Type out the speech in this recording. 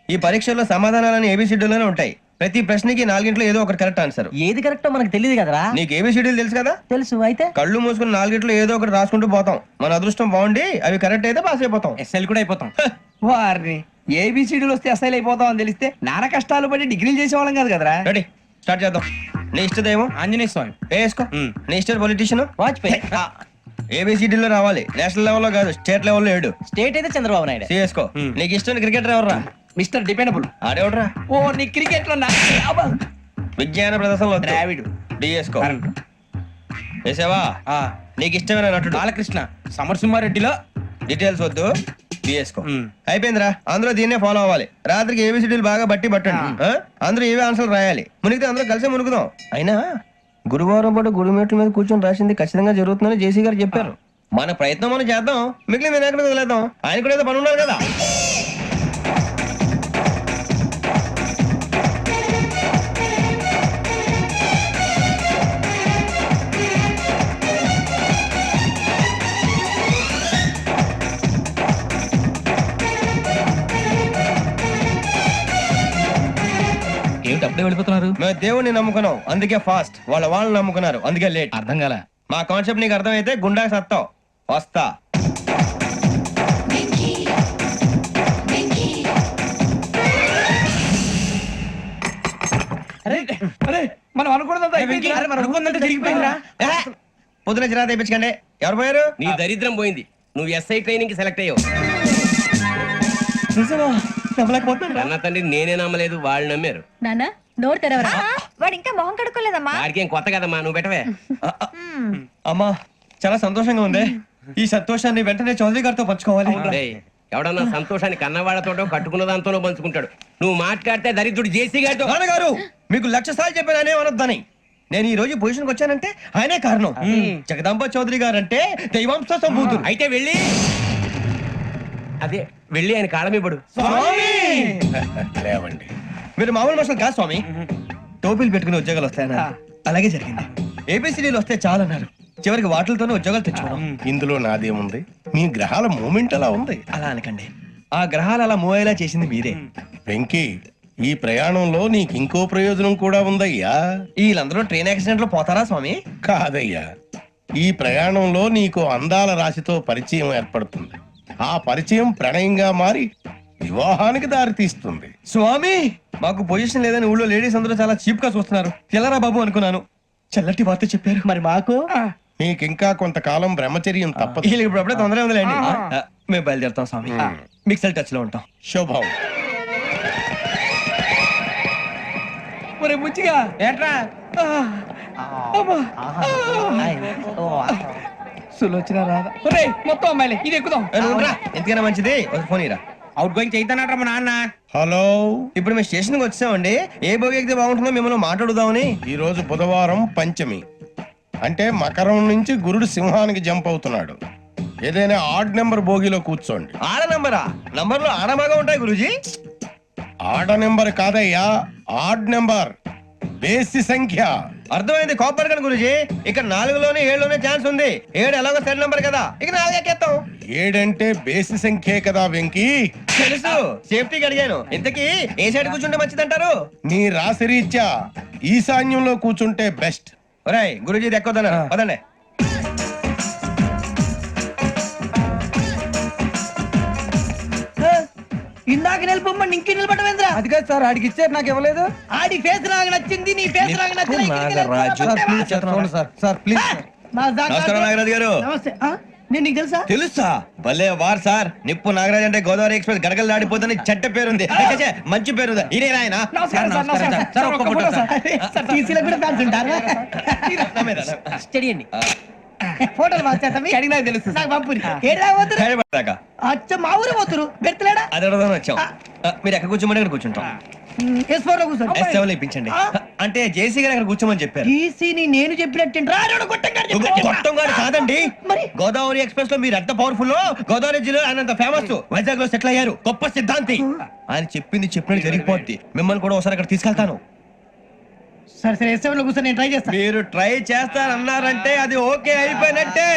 ఈ పరీక్షల్లో సమాధానాలని ఏబిసిడ్యూల్లోనే ఉంటాయి. ప్రతి ప్రశ్నకి 4 ఏదో ఒకటి కరెక్ట్ ఆన్సర్. ఏది కరెక్టో మనకు తెలియదు కదరా. నీకు ఏబిసిడ్యూల్ తెలుసు కదా. తెలుసు. అయితే కళ్ళు మూసుకుని 4 ఏదో ఒకటి రాసుకుంటూ పోతాం. మన అదృష్టం బాగుండి అవి కరెక్ట్ అయితే పాస్ అయిపోతాం. ఎస్ఎల్ కూడా అయిపోతాం. వారిని ఏబిసిడీలు వస్తే ఎస్ఐలు అయిపోతాం అని తెలిస్తే నాన్న కష్టాలు పడి డిగ్రీలు చేసేవాళ్ళం కాదు కదరా. రెడీ, స్టార్ట్ చేద్దాం. నీ ఇష్టదేమో ఆంజనేయ స్వామి. వేసుకో. నీ ఇష్ట పొలిటీషియన్ వాజ్పేయి. ఏబిసిడీలో రావాలి, నేషనల్ లెవెల్లో కాదు, స్టేట్ లెవెల్లో 7. స్టేట్ అయితే చంద్రబాబు నాయుడు. సిఎస్కో. నీకు ఇష్టం క్రికెటర్ ఎవర్రా? Mister dependable. ఆడేవడరా? ఓ నీ క్రికెట్ లో విజ్ఞాన ప్రదర్శనలో ద్రావిడు. డిఎస్కో. వేసావా? నీకు ఇష్టమైన నటుడు? బాలకృష్ణ. సమర్సింహారెడ్డిలో డీటెయిల్స్ వద్దు, బిఎస్కో. అయిపోయిందిరా, అందరూ దీన్నే ఫాలో అవ్వాలి. రాత్రికి ఏబిసిడీలు బాగా బట్టి పట్టండి. అందరూ ఏవే ఆన్సర్లు రాయాలి. మునిగితే అందరూ కలిసే మునుగుదాం. అయినా గురువారం పాటు గురుమేట్ల మీద కూర్చొని రాసింది ఖచ్చితంగా జరుగుతుందని జేసీ గారు చెప్పారు. మన ప్రయత్నం మనం చేద్దాం, మిగిలిన నేను ఎక్కడ వదిలేద్దాం. ఆయన కూడా ఏదో పని ఉన్నారు కదా. ఏమిటి అప్పుడే వెళ్ళిపోతున్నారు? మేము దేవుడిని నమ్ముకున్నాం, అందుకే ఫాస్ట్. వాళ్ళని నమ్ముకున్నారు, అందుకే లేట్. అర్థం కాల. మా కాన్సెప్ట్ నీకు అర్థమైతే గుండా సత్తావు. వస్తా. మనం అనుకున్నదంతా జరిగిపోయిందిరా. పొద్దున చిరా తెప్పించకండి. ఎవరు పోయారు? నీ దరిద్రం పోయింది. నువ్వు ఎస్ఐ ట్రైనింగ్ సెలెక్ట్ అయ్యావు. అన్న తండ్రి నేనే నమ్మలేదు, వాళ్ళు నమ్మారు. నాన్న నోరు తెరవరా. వాడు ఇంకా మొహం కడుక్కోలేదమ్మా. వాడికి ఏం కొత్త కదమ్మా, నువ్వు పెట్టవే. అమ్మా చాలా సంతోషంగా ఉంది. ఈ సంతోషాన్ని వెంటనే చౌదరి గారితో పంచుకోవాలి. డేయ్, ఎవడన్నా సంతోషాన్ని కన్నవాళ్లతోటో కట్టుకున్న దాంతోనో పంచుకుంటాడు. నువ్వు మాట్లాడితే దరిద్రుడు జేసీ గారితో. నాన్నగారు మీకు 1,00,000 సార్లు చెప్పాను అనే అనొద్దని. నేను ఈ రోజు పొజిషన్కి వచ్చానంటే ఆయనే కారణం. జగదాంబ చౌదరి గారు అంటే దైవాంశ సంభూతుడు. అయితే వెళ్ళి ఆయన కాళ్ళమివ్వడు. లేవండి, మీరు మామూలు మనుషులు కాదు స్వామి. టోపీలు పెట్టుకుని ఉద్యోగాలు వస్తాయన్నారు, అలాగే జరిగింది. ఏబిసిడీలు వస్తే చాలన్నారు, చివరికి వాటిలతోనే ఉద్యోగాలు తెచ్చుకోవడం. ఇందులో నాదేముంది? మీ గ్రహాల మూమెంట్ అలా ఉంది. అలా అనకండి, ఆ గ్రహాలు అలా మూవ్ అయ్యేలా చేసింది మీరే. వెంకీ, ఈ ప్రయాణంలో నీకు ఇంకో ప్రయోజనం కూడా ఉందయ్యా. వీళ్ళందరూ ట్రైన్ యాక్సిడెంట్ లో పోతారా స్వామి? కాదయ్యా, ఈ ప్రయాణంలో నీకు అందాల రాశితో పరిచయం ఏర్పడుతుంది. ఆ పరిచయం ప్రణయంగా మారి వివాహానికి దారి తీస్తుంది. స్వామి మాకు పొజిషన్ లేదని ఊళ్ళో లేడీస్ అందరూ చాలా చీప్ గా చూస్తున్నారు. తెల్లరా బాబు అనుకున్నాను, చల్లటి వార్త చెప్పారు. మరి మాకు నీకింకా కొంతకాలం బ్రహ్మచర్యం తప్పదు. వీళ్ళకి ఇప్పుడు అప్పుడే తొందరగా ఉందిలేండి. మేము బయలుదేరుతాం స్వామి, మిక్సెల్ టచ్ లో ఉంటాం. శుభం. ఒరే బుచ్చిగా ఏంట్రా సులోచన రాదా? ఒరే మొత్తం అమ్మాయిలే, ఇది ఎక్కుదాం. ఎందుకైనా మంచిది ఒక ఫోన్ ఇరా. అవుట్ గోయింగ్ చేద్దానట్రా మా నాన్న. హలో, ఇప్పుడు మేము స్టేషన్ కి వచ్చామండి. ఏ బోగి ఎక్కితే బాగుంటుందో మిమ్మల్ని మాట్లాడుదామని. ఈ రోజు బుధవారం పంచమి, అంటే మకరం నుంచి గురుడు సింహానికి జంప్ అవుతున్నాడు. ఏదైనా ఆడ్ నెంబర్ బోగిలో కూర్చోండి. ఆడ నంబరా? నంబర్లు ఆడబాగా ఉంటాయి గురూజీ. ఆడ నెంబర్ కాదయ్యా, ఆడ్ నెంబర్, బేసి సంఖ్య. అర్థమైంది, కాపర్ కానీ గురూజీ. ఇక్కడ 4లోనే 7లోనే ఛాన్స్ ఉంది. 7 ఎలాగో సెడ్ నంబర్ కదా, ఇక 4 ఎక్కేస్తాం. 7 అంటే బేసి సంఖ్యే కదా వెంకీ. తెలుసు, సేఫ్టీకి అడిగాను. ఇంతకీ ఏ సైడ్ కూర్చుంటే మంచిదంటారు? నీ రాశి రీత్యా ఈశాన్యంలో కూర్చుంటే బెస్ట్. ఒరేయ్ గురూజీ దెక్కొద్దన్నారు, పదండి. ఇందాక నిలబొమ్మని ఇంకే నిలబడమేంద్రా? అది కాదు సార్, ఆడికి ఇచ్చారు, నాకు ఇవ్వలేదు. ఆడి ఫేస్ నాకు నచ్చింది, నీ ఫేస్ నాకు నచ్చింది. Sir please. నమస్కారం నాగరాజు గారు. నమస్తే. నేను నీకు తెలుసా? తెలుసా? భలే వార్ సార్. నిప్పు నాగరాజ్ అంటే గోదావరి ఎక్స్ప్రెస్ గడగలు దాడిపోతుంది చెట్ట పేరుంది. మంచి పేరుంది. ఇదే ఆయన స్టడీ ఫోటోలు అడిగినా తెలుసు. నాకు పంపురి అచ్చ మా ఊరు పోతురు బెర్తలేడా? అది అడగదామని వచ్చాం. మీరు ఎక్కడ కూర్చోమని అక్కడ కూర్చుంటాం. S7 ఇప్పించండి. అంటే జేసీ గారు అక్కడ కూర్చోమని చెప్పారు. నేను చెప్పినట్టు గొట్టం గారు కాదండి, గోదావరి ఎక్స్ప్రెస్ లో మీరు ఎంత పవర్ఫుల్. గోదావరి జిల్లా ఆయన ఫేమస్. వైజాగ్ లో సెటిల్ అయ్యారు, గొప్ప సిద్ధాంతి. ఆయన చెప్పింది చెప్పినట్టు జరిగిపోద్ది. మిమ్మల్ని కూడా ఒకసారి అక్కడ తీసుకెళ్తాను. సరే సరే S7 లో కూర్చొని నేను ట్రై చేస్తాను. మీరు ట్రై చేస్తారన్నారంటే అది ఓకే అయిపోయినట్టే.